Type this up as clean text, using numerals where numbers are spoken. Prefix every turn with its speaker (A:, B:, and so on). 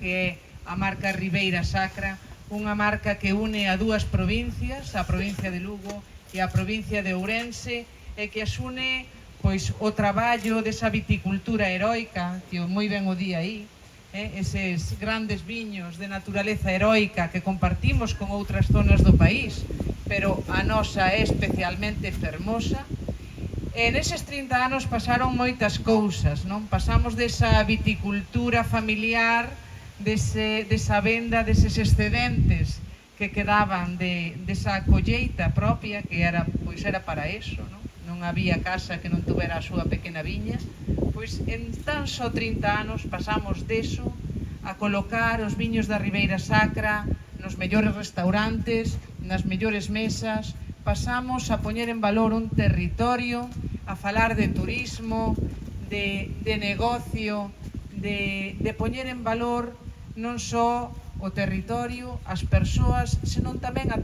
A: que é a marca Ribeira Sacra, unha marca que une a dúas provincias, a provincia de Lugo e a provincia de Ourense, e que as une pois o traballo desa viticultura heroica, que moi ben o di aí, eses grandes viños de naturaleza heroica que compartimos con outras zonas do país, pero a nosa é especialmente fermosa. E neses 30 anos pasaron moitas cousas, non? Pasamos desa viticultura familiar, desa venda, deses excedentes que quedaban desa colleita propia, que era para eso, non? Non había casa que non tuvera a súa pequena viña. Pois en tan só 30 anos pasamos deso a colocar os viños da Ribeira Sacra nos mellores restaurantes, nas mellores mesas. Pasamos a poñer en valor un territorio, a falar de turismo, de negocio, de poñer en valor non só o territorio, as persoas, senón tamén a